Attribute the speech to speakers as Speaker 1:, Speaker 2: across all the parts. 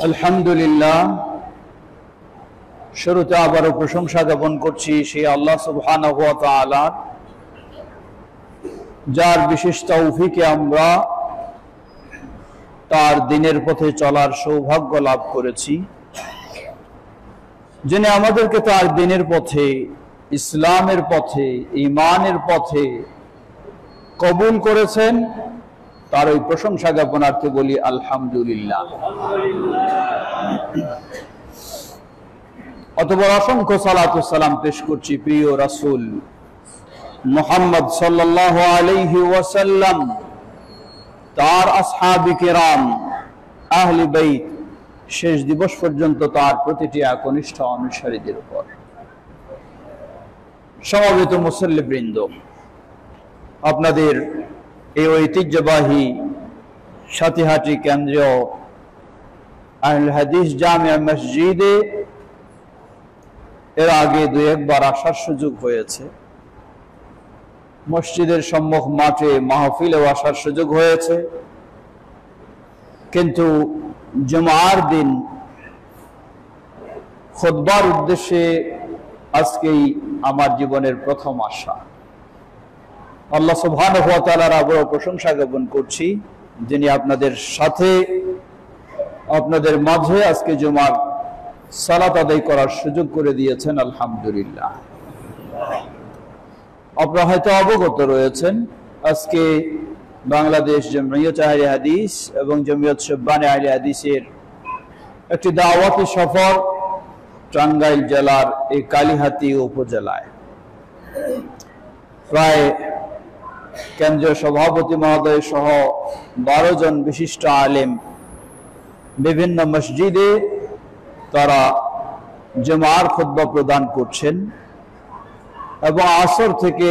Speaker 1: আলহামদুলিল্লাহ, শুরুতে আবারও প্রশংসা জ্ঞাপন করছি সেই আল্লাহ সুবহানাহু ওয়া তাআলা, যার বিশেষ তৌফিকে আমরা তার দিনের পথে চলার সৌভাগ্য লাভ করেছি, যিনি আমাদেরকে তার দিনের পথে, ইসলামের পথে, ঈমানের পথে কবুল করেছেন। তার ওই প্রশংসা জ্ঞাপনার্থে বলি আলহামদুলিল্লাহ। অতঃপর অসংখ্য সালাত ও সালাম পেশ করছি প্রিয় রাসূল মুহাম্মদ সাল্লাল্লাহু আলাইহি ওয়াসাল্লাম, তার আসহাবে কিরাম, আহলে বাইত, শেষ দিবস পর্যন্ত তার প্রতিটি একনিষ্ঠ অনুসারীদের উপর। সমবেত মুসল্লিবৃন্দ, আপনাদের এই ঐতিহ্যবাহী সাথীহাটি কেন্দ্রীয় আহলে হাদিস জামিয়া মসজিদে এর আগে দুই একবার আসার সুযোগ হয়েছে। মসজিদের সম্মুখ মাঠে মাহফিলেও আসার সুযোগ হয়েছে, কিন্তু জুমার দিন খুতবার উদ্দেশ্যে আজকেই আমার জীবনের প্রথম আসা। আল্লাহ সুবহানাহু ওয়া তাআলার আবারও প্রশংসা জ্ঞাপন করছি, যিনি আপনাদের সাথে, আপনাদের মাঝে আজকে জুমার সালাত আদায় করার সুযোগ করে দিয়েছেন। আলহামদুলিল্লাহ। আপনারা হয়তো অবগত রয়েছেন, আজকে বাংলাদেশ জমিয়ত আহলে হাদিস এবং জমিয়ত শুববানে আহলে হাদিসের একটি দাওয়াতি সফর টাঙ্গাইল জেলার এই কালিহাতী উপজেলায়। প্রায় কেন্দ্রীয় সভাপতি মহোদয় সহ 12 জন বিশিষ্ট আলেম বিভিন্ন মসজিদে তারা জুমার খুতবা প্রদান করছেন এবং আসর থেকে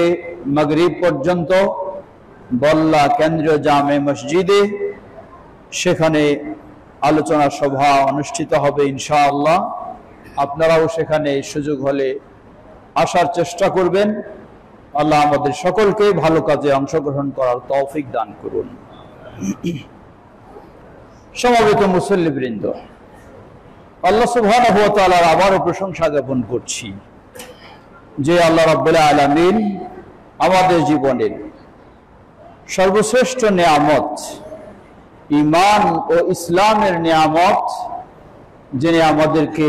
Speaker 1: মাগরিব পর্যন্ত বল্লা কেন্দ্রীয় জামে মসজিদে সেখানে আলোচনা সভা অনুষ্ঠিত হবে ইনশাআল্লাহ। আপনারাও সেখানে সুযোগ হলে আসার চেষ্টা করবেন। আল্লাহ আমাদের সকলকে ভালো কাজে অংশগ্রহণ করার তৌফিক দান করুন। সমবেত মুসল্লিবৃন্দ, আল্লাহ সুবহানাহু ওয়া তাআলার আবারও প্রশংসা জ্ঞাপন করছি যে আল্লাহ রাব্বুল আলামিন আমাদের জীবনের সর্বশ্রেষ্ঠ নিয়ামত, ঈমান ও ইসলামের নিয়ামত, যিনি আমাদেরকে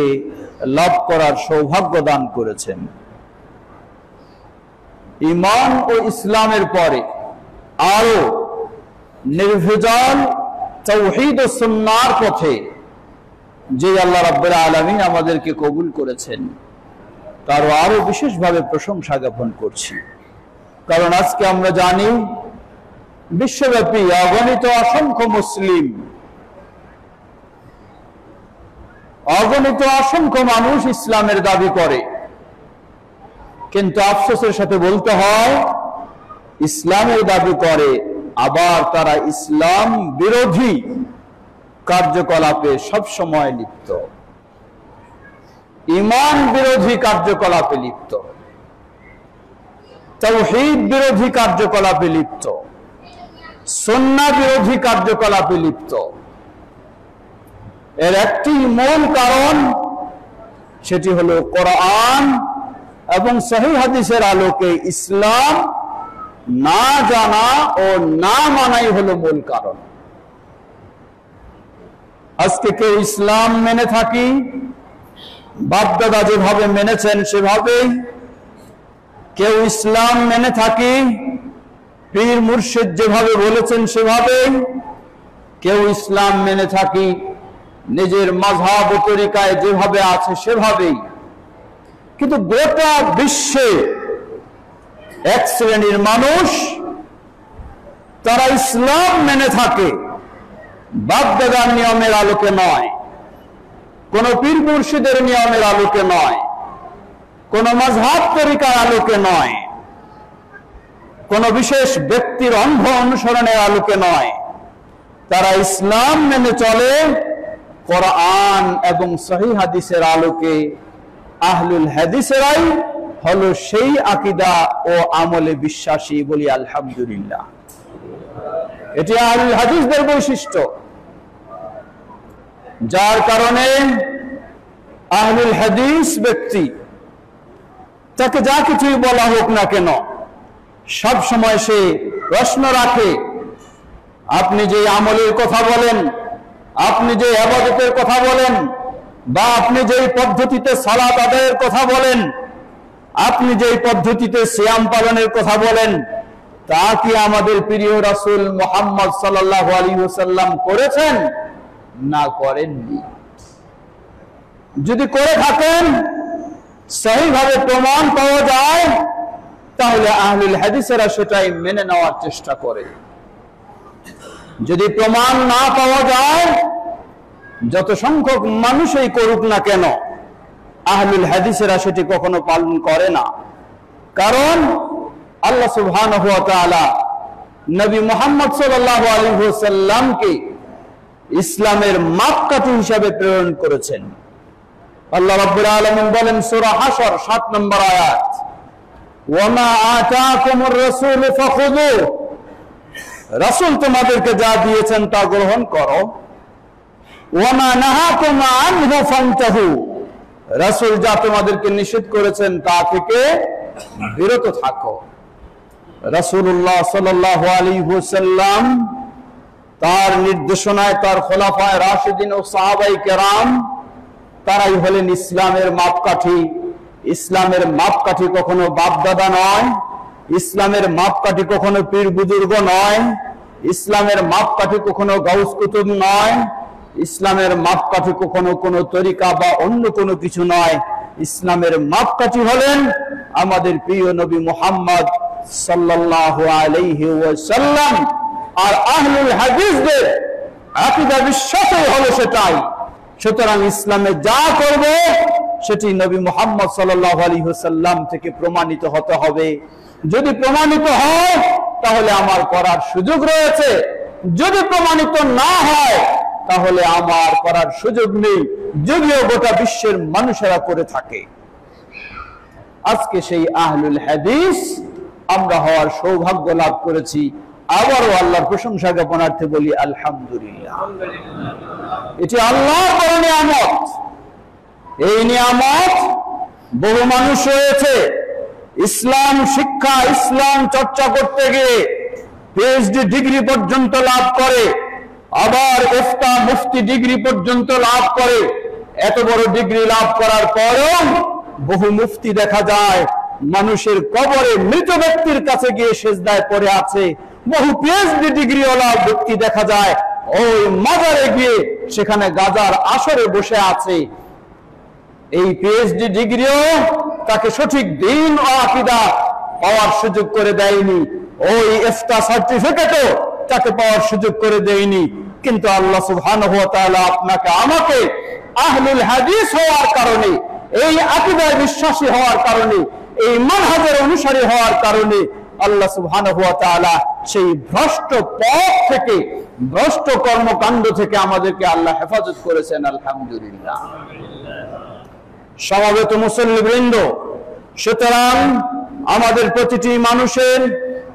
Speaker 1: লাভ করার সৌভাগ্য দান করেছেন। ঈমান ও ইসলামের পরে আরো নির্ভেজাল তাওহীদ ও সুন্নাহর পথে যে আল্লাহ রাব্বুল আলামিন আমাদেরকে কবুল করেছেন, তারও আরো বিশেষভাবে প্রশংসা জ্ঞাপন করছি। কারণ আজকে আমরা জানি বিশ্বব্যাপী অগণিত অসংখ্য মুসলিম, অগণিত অসংখ্য মানুষ ইসলামের দাবি করে, কিন্তু আফসোসের সাথে বলতে হয় ইসলামের দাবি করে, আবার তারা ইসলাম বিরোধী কার্যকলাপে সবসময় লিপ্ত, ঈমান বিরোধী কার্যকলাপে লিপ্ত, তাওহীদ বিরোধী কার্যকলাপে লিপ্ত, সুন্নাহ বিরোধী কার্যকলাপে লিপ্ত। এর একটি মূল কারণ, সেটি হলো কোরআন এবং সহিহ হাদিসের আলোকে ইসলাম না জানা ও না মানাই হলো মূল কারণ। আজকে কেউ ইসলাম মেনে থাকি, বাপ-দাদা যেভাবে মেনেছেন সেভাবেই, কেউ ইসলাম মেনে থাকি পীর মুর্শিদ যেভাবে বলেছেন সেভাবেই, কেউ ইসলাম মেনে থাকি নিজের মাযহাব ও তরিকায় যেভাবে আছে সেভাবেই। কিন্তু গোটা বিশ্বে এক শ্রেণীর মানুষ, তারা ইসলাম মেনে থাকে বাপ-দাদার নিয়মের আলোকে নয়, কোন পীর মুর্শিদের নিয়মের আলোকে নয়, কোন মাযহাব তরিকার আলোকে নয়, কোন বিশেষ ব্যক্তির অন্ধ অনুসরণের আলোকে নয়। তারা ইসলাম মেনে চলে কোরআন এবং সহিহ হাদিসের আলোকে। আহলুল হাদিসেরাই হলো সেই আকীদা ও আমলে বিশ্বাসী। বলি আলহামদুলিল্লাহ। এটি আহলুল হাদিসদের বৈশিষ্ট্য। যার কারণে আহলুল হাদিস ব্যক্তি তাকে যা কিছুই বলা হোক না কেন সব সময় সে প্রশ্ন রাখে, আপনি যে আমলের কথা বলেন, আপনি যে ইবাদতের কথা বলেন, বা আপনি যেই পদ্ধতিতে সালাত আদায়ের কথা বলেন, আপনি যেই পদ্ধতিতে সিয়াম পালনের কথা বলেন, তা কি আমাদের প্রিয় রাসূল মুহাম্মদ সাল্লাল্লাহু আলাইহি ওয়াসাল্লাম করেছেন না করেননি? যদি করে থাকেন, সহিভাবে প্রমাণ পাওয়া যায়, তাহলে আহলুল হাদিসেরা সেটাই মেনে নেওয়ার চেষ্টা করে। যদি প্রমাণ না পাওয়া যায়, যত সংখ্যক মানুষই করুক না কেন, আহলুল হাদিসেরা সেটি কখনো পালন করে না। কারণ আল্লাহ সুবহানাহু ওয়া তাআলা নবী মুহাম্মদ সাল্লাল্লাহু আলাইহি ওয়াসাল্লামকে ইসলামের মাপকাঠি হিসাবে প্রেরণ করেছেন। আল্লাহ রাব্বুল আলামিন বলেন সূরা হাশর 7 নম্বর আয়াত, ওয়ামা আতাকুমুর রাসূল ফাখুযু, রাসূল তোমাদেরকে যা দিয়েছেন তা গ্রহণ করো, ওয়ামা নাহাকুম আনহু ফান্তাহু, রাসূল যা তোমাদেরকে নিষেধ করেছেন তা থেকে বিরত থাকো। রাসূলুল্লাহ সাল্লাল্লাহু আলাইহি ওয়াসাল্লাম তার নির্দেশনায় তার খোলাফায়ে রাশিদিন ও সাহাবায়ে কেরাম তারাই হলেন ইসলামের মাপকাঠি। ইসলামের মাপকাঠি কখনো বাপদাদা নয়, ইসলামের মাপকাঠি কখনো পীর বুজুর্গ নয়, ইসলামের মাপকাঠি কখনো গাউস কুতুব নয়, ইসলামের মাপকাঠি কখনো কোনো তরিকা বা অন্য কোনো কিছু নয়। ইসলামের মাপকাঠি হলেন আমাদের প্রিয় নবী মুহাম্মদ সাল্লাল্লাহু আলাইহি ওয়াসাল্লাম। আর আহলুল হাদিসদের আকীদা বিশ্বাসই হলো সেটাই। সুতরাং ইসলামে যা করব সেটি নবী মুহাম্মদ সাল্লাল্লাহু আলাইহি ওয়াসাল্লাম থেকে প্রমাণিত হতে হবে। যদি প্রমাণিত হয় তাহলে আমার করার সুযোগ রয়েছে, যদি প্রমাণিত না হয় তাহলে আমার করার সুযোগ নেই, যদিও গোটা বিশ্বের মানুষেরা করে থাকে। আজকে সেই আহলুল হাদিস আমরা হওয়ার সৌভাগ্য লাভ করেছি। আবারও আল্লাহর প্রশংসা জ্ঞাপনার্থে বলি আলহামদুলিল্লাহ। এটি আল্লাহর বড় নিয়ামত। এই নিয়ামত বহু মানুষ রয়েছে ইসলাম শিক্ষা, ইসলাম চর্চা করতে গিয়ে পিএইচডি ডিগ্রি পর্যন্ত লাভ করে, আবার ইফতা মুফতি ডিগ্রি পর্যন্ত লাভ করে। এত বড় ডিগ্রি লাভ করার পরেও বহু মুফতি দেখা যায় মানুষের কবরে মৃত ব্যক্তির কাছে গিয়ে সেজদায় পড়ে আছে। বহু পিএইচডি ডিগ্রিওয়ালা ব্যক্তি দেখা যায় ওই মাজারে গিয়ে সেখানে গাজার আসরে বসে আছে। এই পিএইচডি ডিগ্রিও তাকে সঠিক দ্বীন ও আকীদা পাওয়ার সুযোগ করে দেয়নি, ওই ইফতা সার্টিফিকেটও তাকে পাওয়ার সুযোগ করে দেয়নি। কিন্তু আল্লাহ সুবহানাহু ওয়া তাআলা আপনাকে আমাকে আহলুল হাদিস হওয়ার কারণে, এই আকীদায় বিশ্বাসী হওয়ার কারণে, এই মানহাজের অনুসারী হওয়ার কারণে আল্লাহ সুবহানাহু ওয়া তাআলা সেই ভ্রষ্ট পথ থেকে, ভ্রষ্ট কর্মকাণ্ড থেকে আমাদেরকে আল্লাহ হেফাজত করেছেন। আলহামদুলিল্লাহ। সমবেত মুসল্লিবৃন্দ, সুতরাং আমাদের প্রতিটি মানুষের,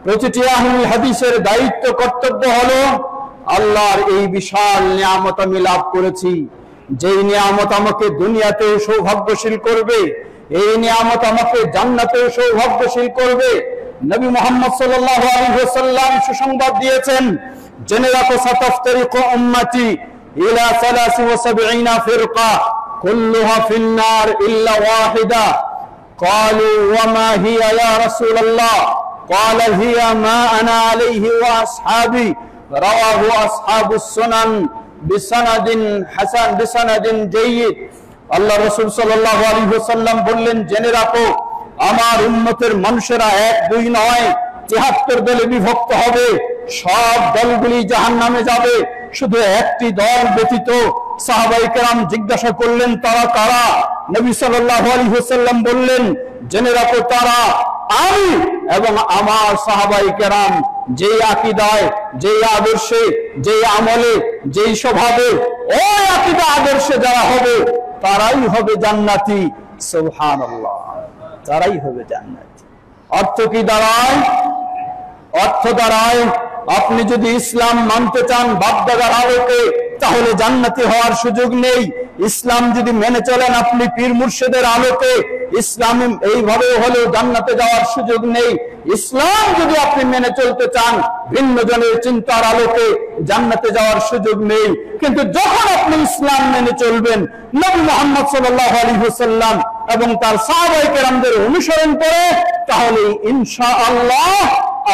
Speaker 1: প্রতিটি আহলুল হাদিসের দায়িত্ব, কর্তব্য হলো আল্লাহর এই বিশাল নিয়ামত আমি লাভ করেছি, যেই নিয়ামত আমাকে দুনিয়াতেও সৌভাগ্যশীল করবে, এই নিয়ামত আমাকে জান্নাতেও সৌভাগ্যশীল করবে। নবী মুহাম্মদ সাল্লাল্লাহু আলাইহি ওয়াসাল্লাম সুসংবাদ দিয়েছেন, জেনে রাখো সাতাফতারিকু উম্মতি ইলা 73 ফিরকা কুল্লুহা ফিন্নার ইল্লা ওয়াহিদা। قالوا وما هي يا رسول الله؟ قال هي ما أنا عليه وأصحابي رواه أصحاب السنن بسند حسن بسند جيد। আল্লাহ রাসূল সাল্লাল্লাহু আলাইহি ওয়াসাল্লাম বললেন, জেনে রাখো আমার উম্মতের মানুষেরা 1-2 নয় 73 দলে বিভক্ত হবে, সব দলগুলি জাহান্নামে যাবে, শুধু একটি দল ব্যতীত। সাহাবায়ে কেরাম জিজ্ঞাসা করলেন, তারা কারা? নবী সাল্লাল্লাহু আলাইহি ওয়াসাল্লাম বললেন, জেনে রাখো তারা আমি এবং আমার সাহাবায়ে কেরাম যেই আকীদায়, যেই আদর্শে, যেই আমলে, যেই স্বভাবে, ওই আকীদা আদর্শে যারা হবে তারাই হবে জান্নাতি। সুবহানাল্লাহ, তারাই হবে জান্নাতি। অর্থ কি দাঁড়ায়? অর্থ দাঁড়ায় আপনি যদি ইসলাম মানতে চান বাপদাদার আলোকে, তাহলে জান্নাতি হওয়ার সুযোগ নেই। ইসলাম যদি মেনে চলেন আপনি পীর মুর্শিদের আলোকে, ইসলাম এইভাবে হলেও জান্নাতে যাওয়ার সুযোগ নেই। ইসলাম যদি আপনি মেনে চলতে চান ভিন্ন জনের চিন্তার আলোকে, জান্নাতে যাওয়ার সুযোগ নেই। কিন্তু যখন আপনি ইসলাম মেনে চলবেন, নবী মুহাম্মদ সাল্লাল্লাহু আলাইহি ওয়াসাল্লাম এবং তার সাহাবায়ে কেরামদের অনুসরণ করে, তাহলে ইনশাআল্লাহ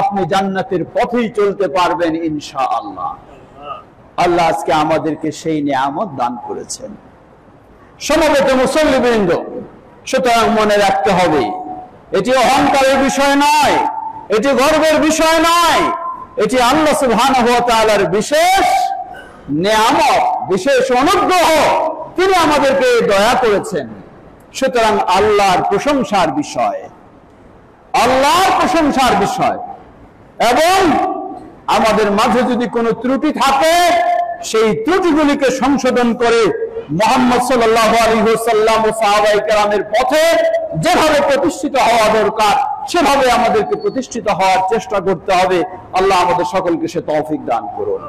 Speaker 1: আপনি জান্নাতের পথেই চলতে পারবেন ইনশাআল্লাহ। আল্লাহ আজকে আমাদেরকে সেই নিয়ামত দান করেছেন। সমবেত মুসল্লিবৃন্দ, সুতরাং মনে রাখতে হবে এটি অহংকারের বিষয় নয়, এটি গর্বের বিষয় নয়, এটি আল্লাহ সুবহানাহু ওয়া তাআলার বিশেষ নিয়ামত, বিশেষ অনুগ্রহ। তিনি আমাদেরকে দয়া করেছেন। সুতরাং আল্লাহর প্রশংসার বিষয়, আল্লাহর প্রশংসার বিষয়। এবং আমাদের মাঝে যদি কোনো ত্রুটি থাকে সেই ত্রুটিগুলিকে সংশোধন করে মুহাম্মদ সাল্লাল্লাহু আলাইহি ওয়াসাল্লাম ও সাহাবায়ে কেরামের পথে যেভাবে প্রতিষ্ঠিত হওয়া দরকার সেভাবে আমাদেরকে প্রতিষ্ঠিত হওয়ার চেষ্টা করতে হবে। আল্লাহ আমাদের সকলকে সে তৌফিক দান করুন।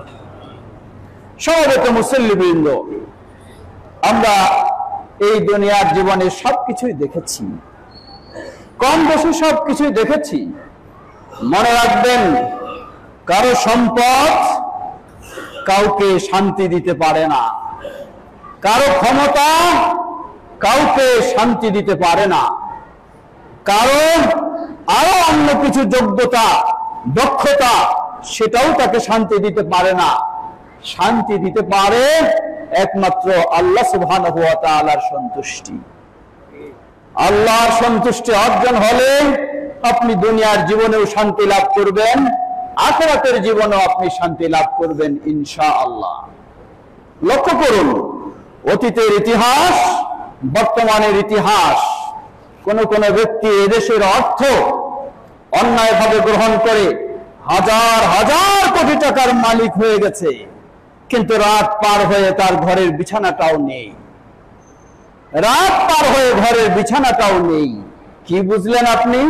Speaker 1: সমবেত মুসল্লিবৃন্দ, আমরা এই দুনিয়ার জীবনে সবকিছুই দেখেছি, কম বেশি সবকিছুই দেখেছি। মনে রাখবেন, কারো সম্পদ কাউকে শান্তি দিতে পারে না, কারো ক্ষমতা কাউকে শান্তি দিতে পারে না, কারো আরো অন্য কিছু যোগ্যতা দক্ষতা সেটাও তাকে শান্তি দিতে পারে না। শান্তি দিতে পারে একমাত্র আল্লাহ সুবহানাহু ওয়া তাআলার সন্তুষ্টি। আল্লাহর সন্তুষ্টি অর্জন হলে আপনি দুনিয়ার জীবনেও শান্তি লাভ করবেন, আখিরাতের জীবনেও আপনি শান্তি লাভ করবেন ইনশাআল্লাহ। লক্ষ্য করুন, অতীতের ইতিহাস, বর্তমানের ইতিহাস। কোন কোন ব্যক্তি এদেশের অর্থ অন্যায়ভাবে গ্রহণ করে হাজার হাজার কোটি টাকার মালিক হয়ে গেছে, কিন্তু রাত পার হয়ে তার ঘরের বিছানাটাও নেই। রাত পার হয়ে ঘরের বিছানাটাও নেই। কি বুঝলেন আপনি?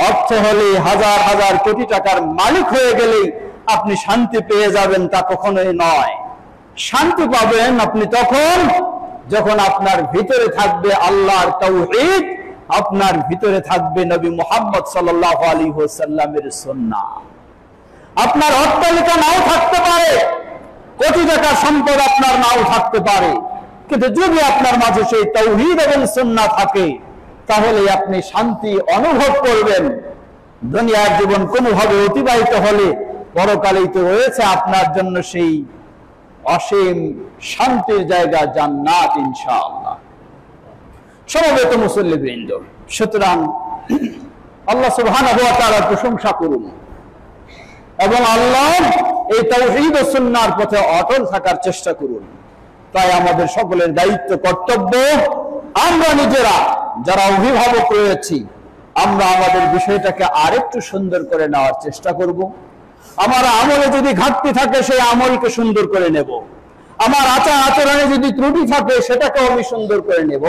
Speaker 1: অর্থ হলে হাজার হাজার কোটি টাকার মালিক হয়ে গেলেই আপনি শান্তি পেয়ে যাবেন, তা কখনোই নয়। শান্তি পাবেন আপনি তখন যখন আপনার ভিতরে থাকবে আল্লাহর তাওহীদ, আপনার ভিতরে থাকবে নবী মুহাম্মদ সাল্লাল্লাহু আলাইহি ওয়াসাল্লামের সুন্নাহ। আপনার অট্টালিকা নাও থাকতে পারে, কোটি টাকার সম্পদ আপনার নাও থাকতে পারে, কিন্তু যদি আপনার মাঝে সেই তাওহীদ এবং সুন্নাহ থাকে তাহলে আপনি শান্তি অনুভব করবেন। দুনিয়ার জীবন কোনোভাবে অতিবাহিত হলে পরকালেই তো রয়েছে আপনার জন্য সেই অসীম শান্তির জায়গা, জান্নাত ইনশাআল্লাহ। সমবেত মুসল্লিবৃন্দ, সুতরাং আল্লাহ সুবহানাহু ওয়া তাআলার প্রশংসা করুন এবং আল্লাহ এই তাওহীদ ও সুন্নাহর পথে অটল থাকার চেষ্টা করুন। তাই আমাদের সকলের দায়িত্ব, কর্তব্য, আমরা নিজেরা যারা অভিভাবক রয়েছি আমরা আমাদের বিষয়টাকে আরেকটু সুন্দর করে নেওয়ার চেষ্টা করব। আমার আমলে যদি ঘাটতি থাকে সেই আমলকে সুন্দর করে নেব। আমার আচার আচরণে যদি ত্রুটি থাকে সেটাকেও আমি সুন্দর করে নেব।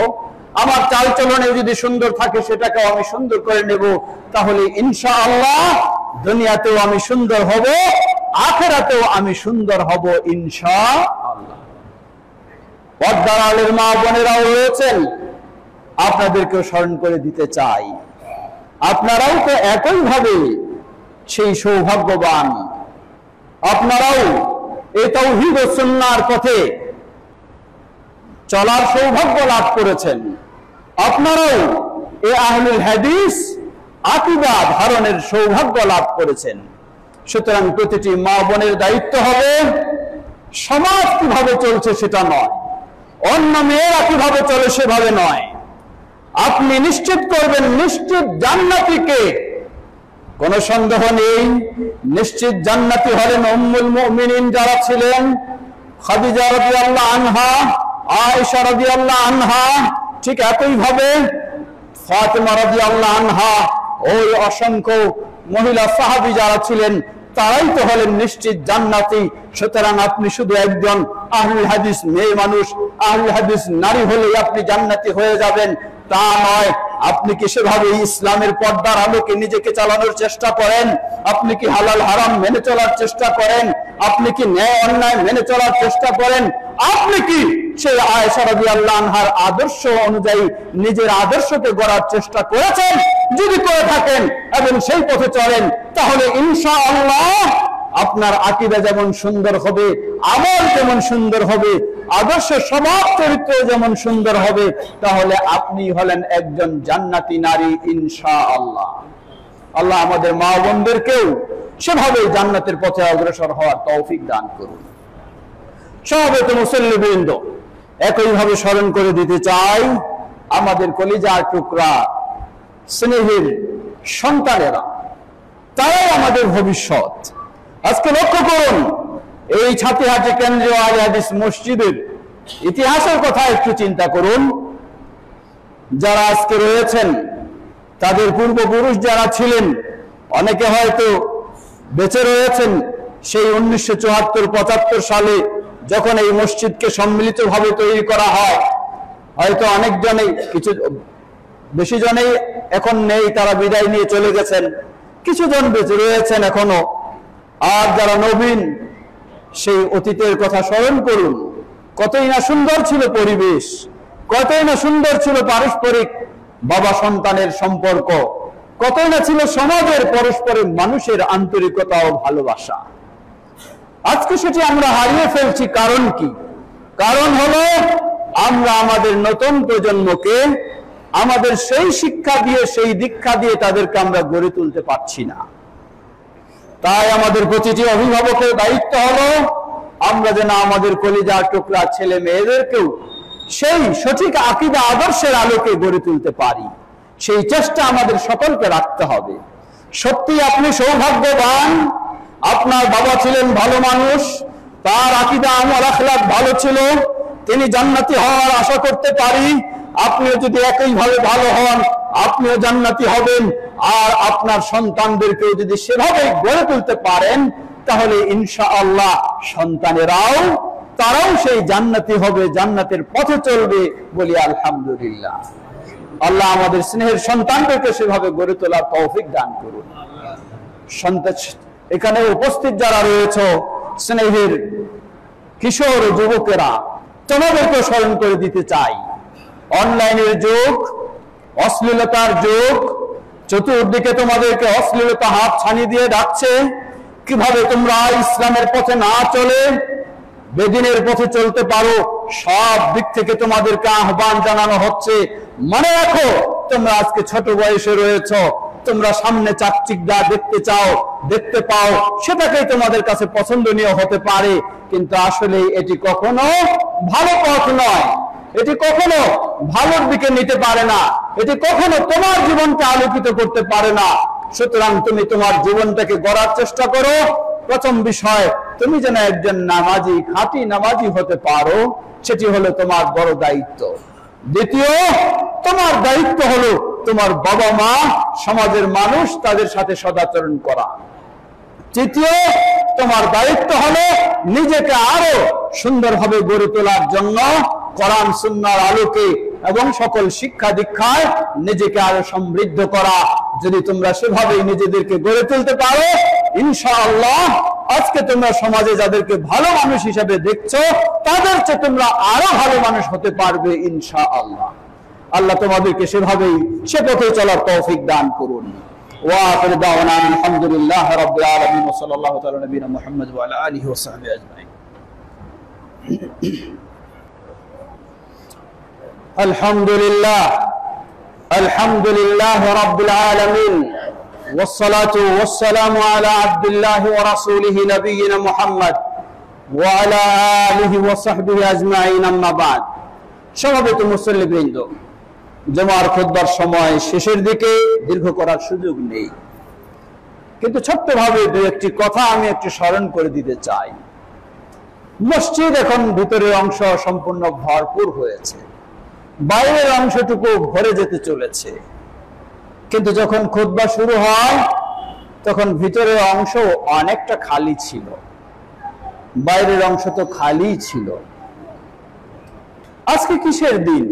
Speaker 1: আমার চালচলনে যদি সুন্দর থাকে সেটাকেও আমি সুন্দর করে নেব। তাহলে ইনশাআল্লাহ দুনিয়াতেও আমি সুন্দর হব, আখিরাতেও আমি সুন্দর হব ইনশাআল্লাহ। পর্দার আলের মা বোনেরাও রয়েছেন, আপনাদেরকেও স্মরণ করে দিতে চাই, আপনারাও তো একইভাবে সেই সৌভাগ্যবান। আপনারাও এই তাওহীদ ও সুন্নাহর পথে চলার সৌভাগ্য লাভ করেছেন। আপনারাও এই আহলুল হাদিস আকীদা ধারণের সৌভাগ্য লাভ করেছেন। সুতরাং প্রতিটি মা বোনের দায়িত্ব হবে সমাজ কিভাবে চলছে সেটা নয়, অন্য মেয়েরা কিভাবে চলে সেভাবে নয়। আপনি নিশ্চিত করবেন নিশ্চিত জান্নাতীকে, কোন সন্দেহ নেই। নিশ্চিত জান্নাতি হলেন উম্মুল মুমিনিন যারা ছিলেন, খাদিজা রাদিয়াল্লাহু আনহা, আয়েশা রাদিয়াল্লাহু আনহা, ঠিক একইভাবে ফাতিমা রাদিয়াল্লাহু আনহা, ওই অসংখ্য মহিলা সাহাবী যারা ছিলেন তারাই তো হলেন নিশ্চিত জান্নাতি। সুতরাং আপনি শুধু একজন আহলুল হাদিস মেয়ে মানুষ, আহলুল হাদিস নারী হলেই আপনি জান্নাতি হয়ে যাবেন তা নয়। আপনি কি সেভাবে ইসলামের পর্দার আলোকে নিজেকে চালানোর চেষ্টা করেন? আপনি কি হালাল হারাম মেনে চলার চেষ্টা করেন? আপনি কি ন্যায় অন্যায় মেনে চলার চেষ্টা করেন? আপনি কি সেই আয়েশা রাদিয়াল্লাহু আনহার আদর্শ অনুযায়ী নিজের আদর্শকে গড়ার চেষ্টা করেছেন? যদি করে থাকেন এবং সেই পথে চলেন, তাহলে ইনশাআল্লাহ আপনার আকীদা যেমন সুন্দর হবে, আমল যেমন সুন্দর হবে, আদর্শ স্বভাব চরিত্র যেমন সুন্দর হবে, তাহলে আপনি হলেন একজন জান্নাতি নারী ইনশাআল্লাহ। আল্লাহ আমাদের মা বোনদেরকেও সেভাবে জান্নাতের পথে অগ্রসর হওয়ার তৌফিক দান করুন। সমবেত মুসল্লিবৃন্দ, একইভাবে স্মরণ করে দিতে চাই আমাদের কলিজার টুকরা স্নেহের সন্তানেরা, তারাই আমাদের ভবিষ্যৎ। আজকে লক্ষ্য করুন, এই ছাতিহাটি কেন্দ্রীয় আলে হাদিস মসজিদের ইতিহাসের কথা একটু চিন্তা করুন। যারা আজকে রয়েছেন, তাদের পূর্বপুরুষ যারা ছিলেন, অনেকে হয়তো বেঁচে রয়েছেন সেই 1974-75 সালে যখন এই মসজিদকে সম্মিলিতভাবে তৈরি করা হয়। হয়তো অনেকজনেই, কিছু বেশি জনেই এখন নেই, তারা বিদায় নিয়ে চলে গেছেন। কিছুজন বেঁচে রয়েছেন এখনো। আর যারা নবীন, সেই অতীতের কথা স্মরণ করুন। কতই না সুন্দর ছিল পরিবেশ, কতই না সুন্দর ছিল পারস্পরিক বাবা সন্তানের সম্পর্ক, কতই না ছিল সমাজের পরস্পরের মানুষের আন্তরিকতা ও ভালোবাসা। আজকে সেটি আমরা হারিয়ে ফেলছি। কারণ কি? কারণ হলো আমরা আমাদের নতুন প্রজন্মকে আমাদের সেই শিক্ষা দিয়ে, সেই দীক্ষা দিয়ে তাদেরকে আমরা গড়ে তুলতে পারছি না। তাই আমাদের প্রতিটি অভিভাবকের দায়িত্ব হলো আমরা যেন আমাদের কলিজার টুকরা ছেলে মেয়েদেরকেও সেই সঠিক আকীদা আদর্শের আলোকে গড়ে তুলতে পারি, সেই চেষ্টা আমাদের সকলকে রাখতে হবে। সত্যি আপনি সৌভাগ্যবান, আপনার বাবা ছিলেন ভালো মানুষ, তার আকীদা আমল আখলাক ভালো ছিল, তিনি জান্নাতি হওয়ার আশা করতে পারি। আপনিও যদি একইভাবে ভালো হন, আপনিও জান্নাতি হবেন। আর আপনার সন্তানদেরকেও যদি সেভাবে গড়ে তুলতে পারেন, তাহলে ইনশাআল্লাহ সন্তানেরাও, তারাও সেই জান্নাতি হবে, জান্নাতের পথে চলবে। বলি আলহামদুলিল্লাহ। আল্লাহ আমাদের স্নেহের সন্তানদেরকে সেভাবে গড়ে তোলার তৌফিক দান করুন। এখানে উপস্থিত যারা রয়েছে, স্নেহের কিশোর যুবকেরা, তোমাদেরকে স্মরণ করে দিতে চাই, অনলাইনের যুগ, অশ্লীলতার যুগ, চতুর্দিকে তোমাদেরকে অশ্লীলতা হাত ছানি দিয়ে ডাকছে। কিভাবে তোমরা ইসলামের পথে না চলে বেদিনের পথে চলতে পারো, সব দিক থেকে তোমাদেরকে আহ্বান জানানো হচ্ছে। মনে রাখো, তোমরা আজকে ছোট বয়সে রয়েছ, তোমরা সামনে চাকচিক্যা দেখতে পাও, সেটাকেই তোমাদের কাছে পছন্দনীয় হতে পারে, কিন্তু আসলে এটি কখনো ভালো পথ নয়, এটি কখনো ভালোর দিকে নিতে পারে না, এটি কখনো তোমার জীবনকে আলোকিত করতে পারে না। সুতরাং তুমি তোমার জীবনটাকে গড়ার চেষ্টা করো। প্রথম বিষয়, তুমি যেন একজন নামাজি, খাঁটি নামাজি হতে পারো, সেটি হলো তোমার বড় দায়িত্ব। দ্বিতীয়, তোমার দায়িত্ব হলো তোমার বাবা মা, সমাজের মানুষ, তাদের সাথে সদাচরণ করা। তৃতীয়, তোমার দায়িত্ব হলো নিজেকে আরো সুন্দরভাবে গড়ে তোলার জন্য কোরআন সুন্নাহর আলোকে এবং সকল শিক্ষা দীক্ষায় নিজেকে আরো সমৃদ্ধ করা। যদি তোমরা সেভাবেই নিজেদেরকে গড়ে তুলতে পারো, ইনশাআল্লাহ আজকে তোমরা সমাজে যাদেরকে ভালো মানুষ হিসেবে দেখছো, তাদের চেয়ে তোমরা আরো ভালো মানুষ হতে পারবে ইনশাআল্লাহ। আল্লাহ তোমাদেরকে সেভাবেই সে পথে চলার তৌফিক দান করুন। وآخر دعوانا الحمد لله رب العالمين وصلى الله تعالى على نبينا محمد وعلى آله وصحبه أجمعين. الحمد لله رب العالمين والصلاة والسلام على عبد الله ورسوله نبينا محمد وعلى آله وصحبه أجمعين. أما بعد, সমবেত মুসল্লিবৃন্দ, জুমার খুতবার সময় শেষের দিকে দীর্ঘ করার সুযোগ নেই, কিন্তু ছোট্টভাবে দু একটি কথা আমি একটু স্মরণ করে দিতে চাই। মসজিদ এখন ভিতরের অংশ সম্পূর্ণ ভরপুর হয়েছে, বাইরের অংশটুকু ভরে যেতে চলেছে, কিন্তু যখন খুতবা শুরু হয় তখন ভিতরের অংশ অনেকটা খালি ছিল, বাইরের অংশ তো খালি ছিল। আজকে কিসের দিন?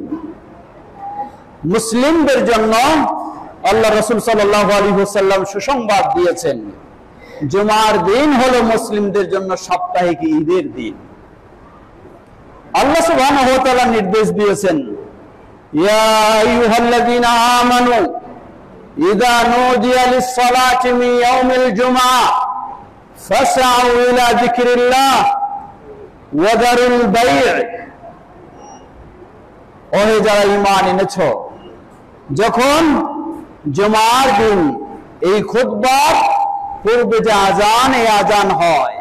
Speaker 1: মুসলিমদের জন্য আল্লাহ রাসূল সাল্লাল্লাহু আলাইহি ওয়াসাল্লাম সুসংবাদ দিয়েছেন, জুমার দিন হলো মুসলিমদের জন্য সাপ্তাহিক ঈদের দিন। আল্লাহ সুবহানাহু ওয়া তাআলা নির্দেশ দিয়েছেন, ইয়া আইয়ুহাল্লাযীনা আমানু ইযা নুদিয়া লিস-সালাতি মিন ইয়াউমিল জুমআহ ফাসআউ ইলা যিকরিল্লাহ ওয়া দারুল বাই'। ওহে যারা ঈমান এনেছো, যখন জুমার দিন এই খুতবার পূর্বে যে আজান, এই আজান হয়,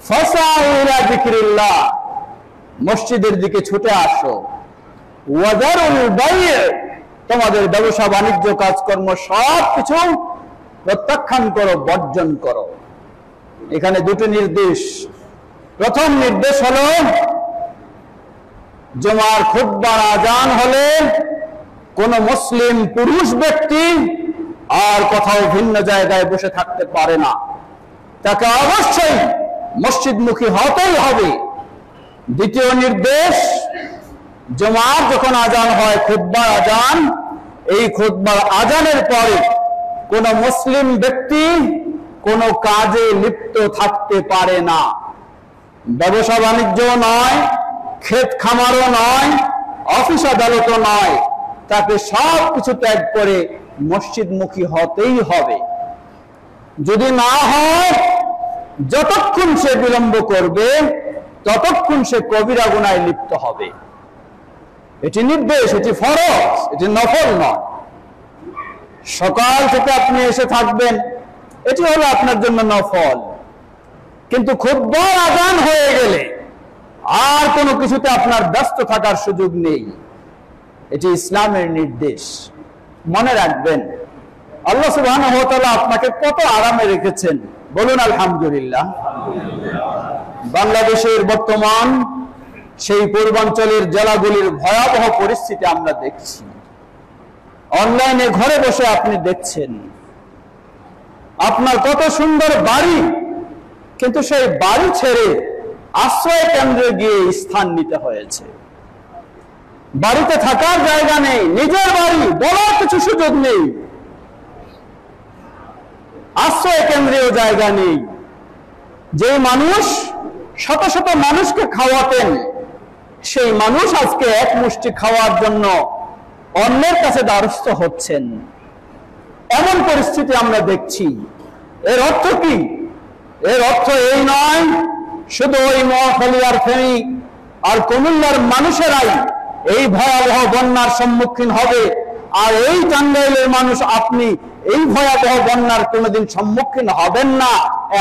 Speaker 1: ফাসআউ ইলা যিকরিল্লাহ, মসজিদের দিকে ছুটে আসো, ওয়া দারুল বাই', তোমাদের ব্যবসা বাণিজ্য কাজকর্ম সবকিছু প্রত্যাখ্যান করো, বর্জন করো। এখানে দুটো নির্দেশ। প্রথম নির্দেশ হলো জুমার খুতবার আজান হলে কোন মুসলিম পুরুষ ব্যক্তি আর কোথাও ভিন্ন জায়গায় বসে থাকতে পারে না, তাকে অবশ্যই মসজিদমুখী হতেই হবে। দ্বিতীয় নির্দেশ, জুমার যখন আজান হয়, খুতবার আজান, এই খুতবার আজানের পরে কোন মুসলিম ব্যক্তি কোন কাজে লিপ্ত থাকতে পারে না। ব্যবসা বাণিজ্য নয়, ক্ষেত খামারও নয়, অফিস আদালতও নয়, তাকে সব কিছু ত্যাগ করে মসজিদমুখী হতেই হবে। যদি না হয়, যতক্ষণ সে বিলম্ব করবে ততক্ষণ সে কবিরা গুনাহে লিপ্ত হবে। এটি নির্দেশ, এটি ফরজ, এটি নফল নয়। সকাল থেকে আপনি এসে থাকবেন, এটি হলো আপনার জন্য নফল, কিন্তু খুতবার আজান হয়ে গেলে আর কোনো কিছুতে আপনার ব্যস্ত থাকার সুযোগ নেই। এটি ইসলামের নির্দেশ। মনে রাখবেন, আল্লাহ সুবহানাহু ওয়া তাআলা আপনাকে কত আরামে রেখেছেন, বলুন আলহামদুলিল্লাহ। বাংলাদেশের বর্তমান সেই পূর্বাঞ্চলের জেলাগুলির ভয়াবহ পরিস্থিতি আমরা দেখছি। অনলাইনে ঘরে বসে আপনি দেখছেন আপনার কত সুন্দর বাড়ি, কিন্তু সেই বাড়ি ছেড়ে আশ্রয় কেন্দ্রে গিয়ে স্থান নিতে হয়েছে। বাড়িতে থাকার জায়গা নেই, নিজের বাড়ি বলার কিছু সুযোগ নেই, আশ্রয় কেন্দ্রেও জায়গা নেই। যে মানুষ শত শত মানুষকে খাওয়াতেন, সেই মানুষ আজকে এক মুষ্টি খাওয়ার জন্য অন্যের কাছে দ্বারস্থ হচ্ছেন। এমন পরিস্থিতি আমরা দেখছি। এর অর্থ কি? এর অর্থ এই নয় শুধু ওই মহাখালী আর ফেনী আর কুমিল্লার মানুষেরাই এই ভয়াবহ বন্যার সম্মুখীন হবে, আর এই টাঙ্গাইলের মানুষ আপনি এই ভয়াবহ বন্যার কোনোদিন সম্মুখীন হবেন না,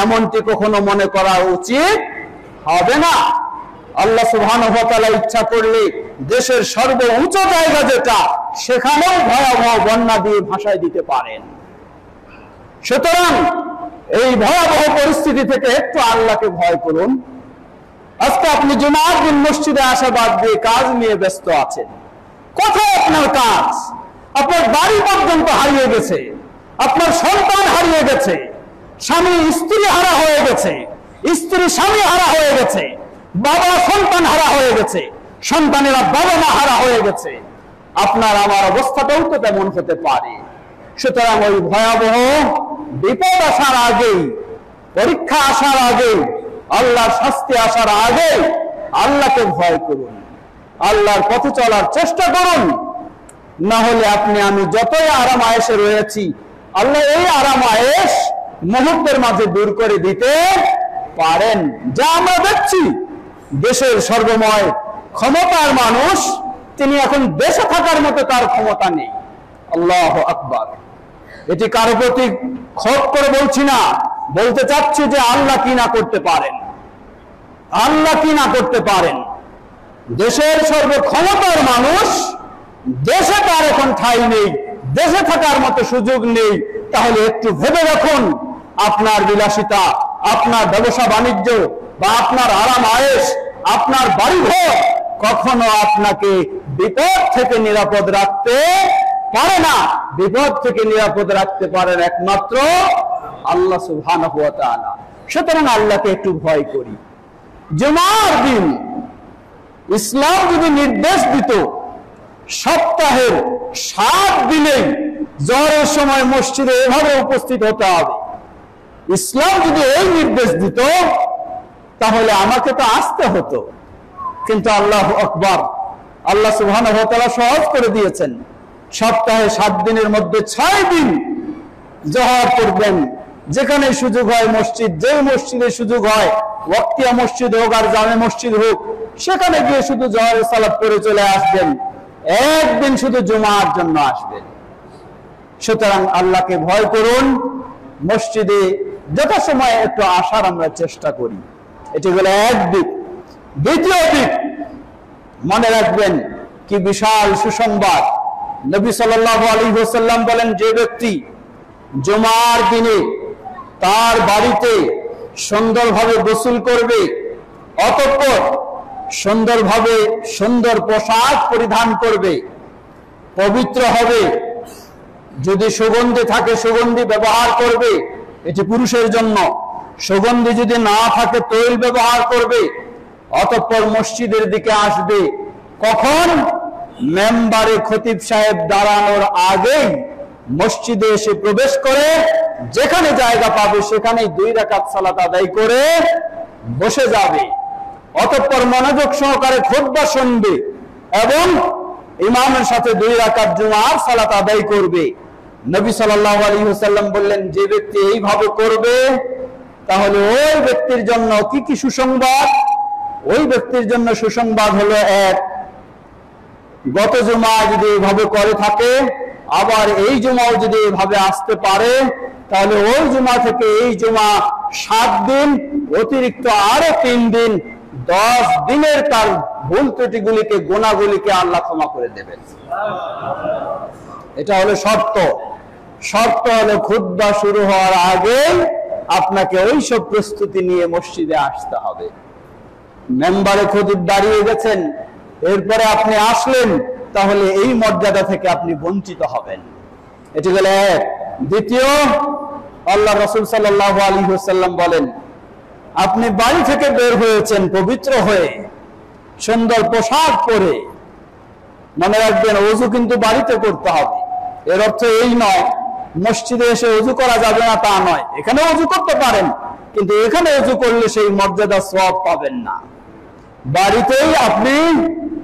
Speaker 1: এমনটি কখনো মনে করা উচিত হবে না। আল্লাহ সুবহানাহু ওয়া তাআলা ইচ্ছা করলে দেশের সর্বোচ্চ জায়গা যেটা, সেখানেও ভয়াবহ বন্যা দিয়ে ভাসায় দিতে পারেন। সুতরাং এই ভয়াবহ পরিস্থিতি থেকে একটু আল্লাহকে ভয় করুন। আজকে আপনি জুমার দিন মসজিদে আসা বাদ দিয়ে কাজ নিয়ে ব্যস্ত আছেন। কোথায় আপনার কাজ? আপনার বাড়ি পর্যন্ত হারিয়ে গেছে, আপনার সন্তান হারিয়ে গেছে, স্বামী স্ত্রী হারা হয়ে গেছে, স্ত্রী স্বামী হারা হয়ে গেছে, বাবা সন্তান হারা হয়ে গেছে, সন্তানেরা বাবা মা হারা হয়ে গেছে। আপনার আমার অবস্থাটাও তো তেমন হতে পারে। সুতরাং ওই ভয়াবহ বিপদ আসার আগেই, পরীক্ষা আসার আগেই, আল্লাহর শাস্তি আসার আগেই আল্লাহকে ভয় করুন, আল্লাহর পথে চলার চেষ্টা করুন। না হলে আপনি আমি যতই আরাম আয়েশে রয়েছি, আল্লাহ এই আরাম আয়েশ মুহূর্তের মাঝে দূর করে দিতে পারেন। যা আমরা দেখছি, দেশের সর্বময় ক্ষমতার মানুষ, তিনি এখন দেশে থাকার মতো তার ক্ষমতা নেই। আল্লাহু আকবার। এটি কারো প্রতি ক্ষোভ করে বলছি না, বলতে চাচ্ছি যে আল্লাহ কি না করতে পারেন, আল্লাহ কি না করতে পারেন। দেশের সর্বক্ষমতার মানুষ, দেশে তার এখন ঠাঁই নেই, দেশে থাকার মতো সুযোগ নেই। তাহলে একটু ভেবে রাখুন, আপনার বিলাসিতা, আপনার ব্যবসা বাণিজ্য বা আপনার আরাম আয়েশ, আপনার বাড়িঘর কখনো আপনাকে বিপদ থেকে নিরাপদ রাখতে পারে না। বিপদ থেকে নিরাপদ রাখতে পারেন একমাত্র আল্লাহ সুবহানাহু ওয়া তাআলা। সুতরাং আল্লাহকে একটু ভয় করি। জুমার দিন ইসলাম যদি নির্দেশ দিত সপ্তাহের 7 দিনে জোহরের সময় মসজিদে এভাবে উপস্থিত হতে হবে। ইসলাম যদি এই নির্দেশ দিত তাহলে আমাকে তো আসতে হতো, কিন্তু আল্লাহু আকবার, আল্লাহ সুবহানাহু ওয়া তাআলা সহজ করে দিয়েছেন। সপ্তাহে 7 দিনের মধ্যে 6 দিন জোহর পড়বেন। যেখানে সুযোগ হয় মসজিদ, যে মসজিদে সুযোগ হয়, ওয়াক্তিয়া মসজিদ হোক আর জামে মসজিদ হোক, সেখানে গিয়ে শুধু জোহরের সালাত পড়ে চলে আসবেন। একদিন শুধু জুমার জন্য আসবেন। সুতরাং আল্লাহকে ভয় করুন, মসজিদে যথাসময়ে একটু আসার আমরা চেষ্টা করি। এটি হলো এক দিক। দ্বিতীয় দিক, মনে রাখবেন কি বিশাল সুসংবাদ। নবী সাল্লাল্লাহু আলাইহি ওয়াসাল্লাম বলেন, যে ব্যক্তি জুমার দিনে তার বাড়িতে সুন্দরভাবে গোসল করবে, অতঃপর সুন্দরভাবে সুন্দর পোশাক পরিধান করবে, পবিত্র হবে, যদি সুগন্ধি থাকে সুগন্ধি ব্যবহার করবে, এটি পুরুষের জন্য। সুগন্ধি যদি না থাকে তৈল ব্যবহার করবে, অতঃপর মসজিদের দিকে আসবে। কখন? মেম্বারে খতিব সাহেব দাঁড়ানোর আগেই মসজিদে এসে প্রবেশ করে যেখানে জায়গা পাবে সেখানেই 2 রাকাত সালাত আদায় করে বসে যাবে। অতঃপর মনোযোগ সহকারে খুতবা শুনবে এবং ইমামের সাথে 2 রাকাত জুমার সালাত আদায় করবে। নবী সাল্লাল্লাহু আলাইহি ওয়াসাল্লাম বললেন, যে ব্যক্তি এইভাবে করবে তাহলে ওই ব্যক্তির জন্য কি কি সুসংবাদ? ওই ব্যক্তির জন্য সুসংবাদ হলো, এক, গত জুমা যদি এইভাবে করে থাকে, আবার এই জুমাও যদি এইভাবে আসতে পারে, তাহলে ওই জুমা থেকে এই জুমা 7 দিন, অতিরিক্ত আরো 3 দিন, 10 দিনের তার ভুল ত্রুটিগুলিকে, গুনাহগুলিকে আল্লাহ ক্ষমা করে দেবেন। এটা হলো শর্ত। শর্ত হলো খুতবা শুরু হওয়ার আগে আপনাকে ওইসব প্রস্তুতি নিয়ে মসজিদে আসতে হবে। মেম্বারে খতিব দাঁড়িয়ে গেছেন, এরপরে আপনি আসলেন, তাহলে এই মর্যাদা থেকে আপনি বঞ্চিত হবেন। এটি হলো এক। দ্বিতীয়, আল্লাহ রাসূল সাল্লাল্লাহু আলাইহি ওয়াসাল্লাম বলেন, আপনি বাড়ি থেকে বের হয়েছেন পবিত্র হয়ে, সুন্দর পোশাক পরে। মনে রাখবেন, ওযু কিন্তু বাড়িতে করতে হবে। এর অর্থ এই নয় মসজিদে এসে ওযু করা যাবে না, তা নয়। এখানে ওযু করতে পারেন, কিন্তু এখানে ওযু করলে সেই মর্যাদা সওয়াব পাবেন না। বাড়িতেই আপনি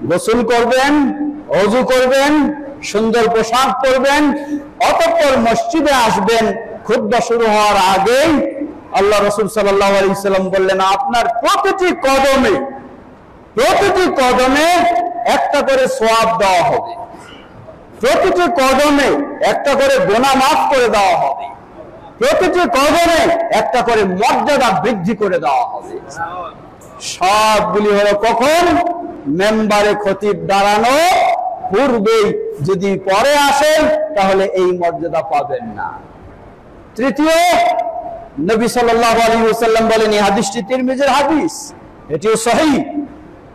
Speaker 1: গোসল করবেন, ওযু করবেন, সুন্দর পোশাক পরবেন, অতঃপর মসজিদে আসবেন। খুতবা শুরু হওয়ার আগেই আল্লাহ রাসূল সাল্লাল্লাহু আলাইহি ওয়াসাল্লাম বললেন, আপনার প্রতিটি কদমে একটা করে সওয়াব দেওয়া হবে, প্রতিটি কদমে একটা করে গুনাহ মাফ করে দেওয়া হবে, প্রতিটি কদমে একটা করে মর্যাদা বৃদ্ধি করে দেওয়া হবে। সবগুলি হলো কখন? মেম্বারে খতিব দাঁড়ানো পূর্বেই। যদি পরে আসেন তাহলে এই মর্যাদা পাবেন না। তৃতীয়, নবী সাল্লাল্লাহু আলাইহি ওয়াসাল্লাম বলেন, এই হাদিসটি তিরমিজির হাদিস, এটিও সহিহ,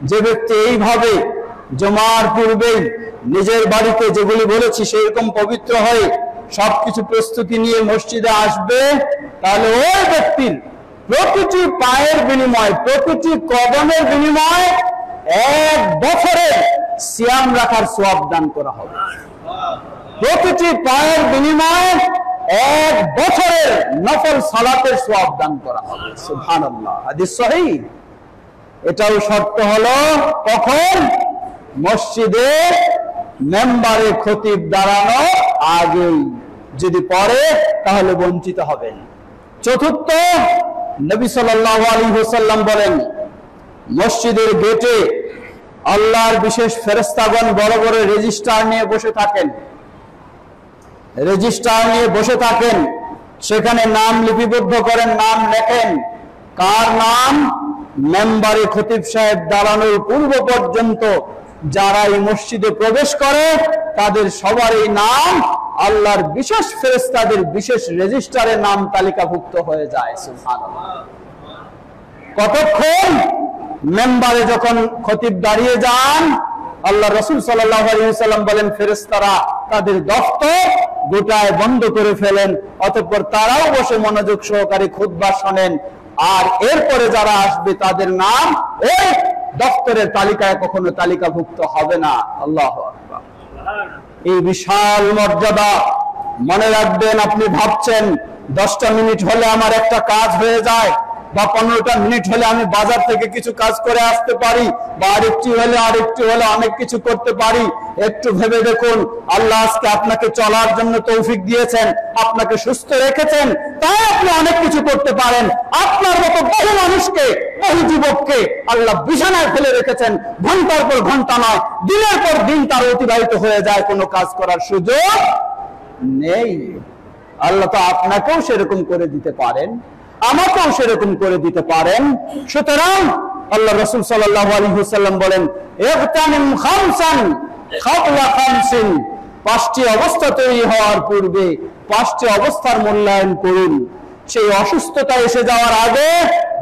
Speaker 1: যে ব্যক্তি এইভাবে জুমার পূর্বেই নিজের বাড়িতে যেগুলি বলেছি সেরকম পবিত্র হয়ে সবকিছু প্রস্তুতি নিয়ে মসজিদে আসবে, তাহলে ওই ব্যক্তির প্রতিটি পায়ের বিনিময়, প্রতিটি কদমের বিনিময় 1 বছরের সিয়াম রাখার সওয়াব দান করা হবে। প্রতিটি পায়ের বিনিময়ে 1 বছরের নফল সালাতের সওয়াব দান করা হবে। সুবহানাল্লাহ, হাদিস সহিহ। এটাও শর্ত হলো কখন? মসজিদে মেম্বারে খতিব দাঁড়ানো আগেই। যদি পরে তাহলে বঞ্চিত হবেন। চতুর্থ, নবী সাল্লাল্লাহু আলাইহি ওয়াসাল্লাম বলেন, মসজিদের গেটে আল্লাহর বিশেষ ফেরেশতাগণ বড় বড় রেজিস্টার নিয়ে বসে থাকেন। সেখানে নাম লিপিবদ্ধ করেন, নাম লেখেন। কার নাম? মেম্বারে খতিব সাহেব দাঁড়ানোর পূর্ব পর্যন্ত যারা এই মসজিদে প্রবেশ করে তাদের সবারই নাম আল্লাহর বিশেষ ফেরেশতাদের বিশেষ রেজিস্টারে নাম তালিকাভুক্ত হয়ে যায়। সুবহানাল্লাহ। কতক্ষণ? মেম্বারে যখন খতিব দাঁড়িয়ে যান, আল্লাহ রাসূল সাল্লাল্লাহু আলাইহি ওয়াসাল্লাম বলেন, ফেরেশতারা তাদের দফতর গোটায় বন্ধ করে ফেলেন, অতঃপর তারাও বসে মনোযোগ সহকারে খুতবা শোনেন। আর এরপরে যারা আসবে তাদের নাম ওই দফতরের তালিকায় কখনো তালিকাভুক্ত হবে না। আল্লাহু আকবার। এই বিশাল মর্যাদা মনে রাখবেন। আপনি ভাবছেন 10টা মিনিট হলে আমার একটা কাজ হয়ে যায়, বা 15টা মিনিট হলে আমি বাজার থেকে কিছু কাজ করে আসতে পারি, বা আরেকটু হলে অনেক কিছু করতে পারি। একটু ভেবে দেখুন, আল্লাহ আজকে আপনাকে চলার জন্য তৌফিক দিয়েছেন, আপনাকে সুস্থ রেখেছেন, তাই আপনি অনেক কিছু করতে পারেন। আপনার মতো বহু মানুষকে, বহু যুবককে আল্লাহ বিছানায় ফেলে রেখেছেন, ঘন্টার পর ঘন্টা নয়, দিনের পর দিন তার অতিবাহিত হয়ে যায়, কোনো কাজ করার সুযোগ নেই। আল্লাহ তো আপনাকেও সেরকম করে দিতে পারেন, আমাকেও সেরকম করে দিতে পারেন। সুতরাং আল্লাহ রাসূল সাল্লাল্লাহু আলাইহি ওয়াসাল্লাম বলেন, ইগতানিম খামসান ক্বাবলা খামসিন, 5টি অবস্থা তৈরি হওয়ার পূর্বে 5টি অবস্থার মূল্যায়ন করুন। সেই অসুস্থতা এসে যাওয়ার আগে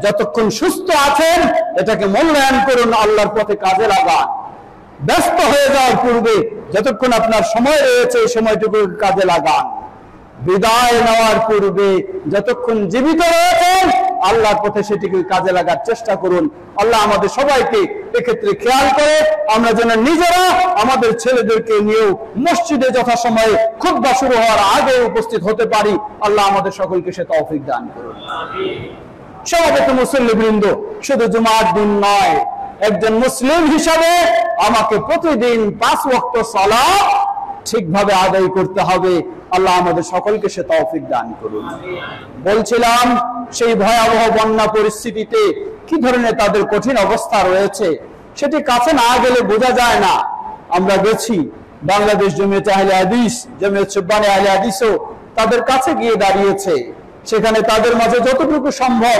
Speaker 1: যতক্ষণ সুস্থ আছেন এটাকে মূল্যায়ন করুন, আল্লাহর পথে কাজে লাগান। ব্যস্ত হয়ে যাওয়ার পূর্বে যতক্ষণ আপনার সময় রয়েছে এই সময়টুকু কাজে লাগান। বিদায় নেওয়ার পূর্বে যতক্ষণ জীবিত রয়েছেন আল্লাহর পথে সেটিকে কাজে লাগার চেষ্টা করুন। আল্লাহ আমাদের সবাইকে এক্ষেত্রে খেয়াল করে আমরা যেন নিজেরা আমাদের ছেলেদেরকে নিয়েও মসজিদে যথাসময়ে খুতবা শুরু হওয়ার আগে উপস্থিত হতে পারি। আল্লাহ আমাদের সকলকে সে তৌফিক দান করুন। সমাবেত মুসল্লিবৃন্দ, শুধু জুমার দিন নয়, একজন মুসলিম হিসাবে আমাকে প্রতিদিন 5 ওয়াক্ত সালাত ঠিকভাবে আদায় করতে হবে। আল্লাহ আমাদের সকলকে সে তৌফিক দান করুন। বলছিলাম সেই ভয়াবহ বন্যা পরিস্থিতিতে কি ধরনের তাদের কঠিন অবস্থা রয়েছে সেটি কাছে না গেলে বোঝা যায় না। আমরা গেছি, বাংলাদেশ জমিয়তে আহলে হাদিস, জমিয়ত সুবহানে আহলে হাদিসও তাদের কাছে গিয়ে দাঁড়িয়েছে। সেখানে তাদের মাঝে যতটুকু সম্ভব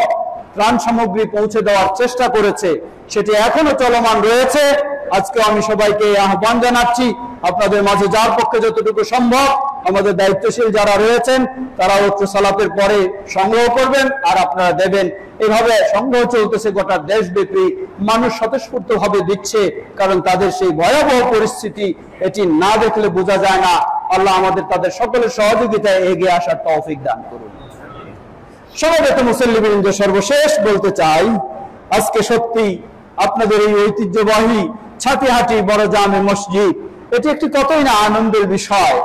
Speaker 1: ত্রাণ সামগ্রী পৌঁছে দেওয়ার চেষ্টা করেছে, সেটি এখনো চলমান রয়েছে। আজকে আমি সবাইকে আহ্বান জানাচ্ছি, আপনাদের মাঝে যার পক্ষে যতটুকু সম্ভব আমাদের দায়িত্বশীল যারা রয়েছেন তারা উচ্চ সালাতের পরে সংগ্রহ করবেন আর আপনারা দেবেন। এভাবে সংগ্রহ চলতেছে গোটা দেশব্যাপী, মানুষ স্বতঃস্ফূর্ত ভাবে দিচ্ছে, কারণ তাদের সেই ভয়াবহ পরিস্থিতি এটি না দেখলে বোঝা যায় না। আল্লাহ আমাদের তাদের সকলের সহযোগিতায় এগিয়ে আসার তৌফিক দান করুন। সমবেত মুসল্লিবৃন্দ, সর্বশেষ বলতে চাই, আজকে সত্যি আপনাদের এই ঐতিহ্যবাহী ছাতিহাটি বড় জামে মসজিদ এটি একটি কতই না আনন্দের বিষয়।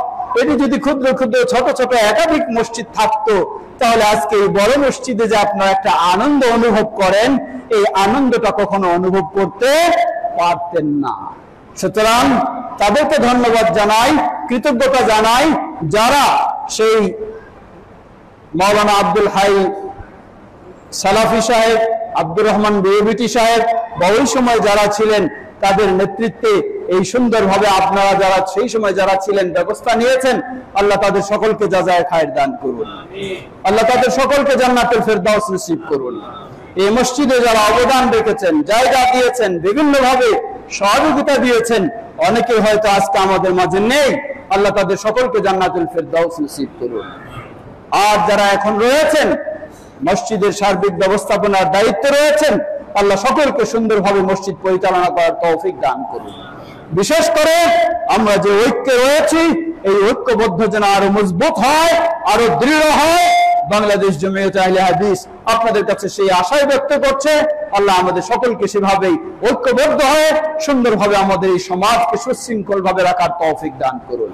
Speaker 1: এটি যদি ক্ষুদ্র ক্ষুদ্র ছোট ছোট একাধিক মসজিদ থাকতো তাহলে আজকে এই বড় মসজিদে যে আপনারা একটা আনন্দ অনুভব করেন, এই আনন্দটা কখনো অনুভব করতে পারতেন না। সুতরাং তাদেরকে ধন্যবাদ জানাই, কৃতজ্ঞতা জানাই, যারা সেই মাওলানা আব্দুল হাই সালাফি সাহেব, আব্দুর রহমান বিএবিটি সাহেব বা ওই সময় যারা ছিলেন তাদের নেতৃত্বে এই সুন্দরভাবে আপনারা যারা সেই সময় যারা ছিলেন ব্যবস্থা নিয়েছেন, আল্লাহ তাদের সকলকে জাযায়ে খায়ের দান করুন। আল্লাহ তাদের সকলকে জান্নাতুল ফেরদাউস নসিব করুন। এই মসজিদে যারা অবদান রেখেছেন, জায়গা দিয়েছেন, বিভিন্নভাবে সহযোগিতা দিয়েছেন, অনেকে হয়তো আজকে আমাদের মাঝে নেই, আল্লাহ তাদের সকলকে জান্নাতুল ফেরদাউস নসিব করুন। আর যারা এখন রয়েছেন মসজিদের সার্বিক ব্যবস্থাপনার দায়িত্বে রয়েছেন, আল্লাহ সকলকে সুন্দরভাবে মসজিদ পরিচালনা করার তৌফিক দান করুন। বিশেষ করে আমরা যে ঐক্যে রয়েছি এই ঐক্যবদ্ধ যেন আরো মজবুত হয়, আরো দৃঢ় হয়। বাংলাদেশ জমিয়তে আহলে হাদিস আপনাদের কাছে সেই আশাই ব্যক্ত করছে। আল্লাহ আমাদের সকলকে সেভাবেই ঐক্যবদ্ধ হয়ে সুন্দরভাবে আমাদের এই সমাজকে সুশৃঙ্খল ভাবে রাখার তৌফিক দান করুন।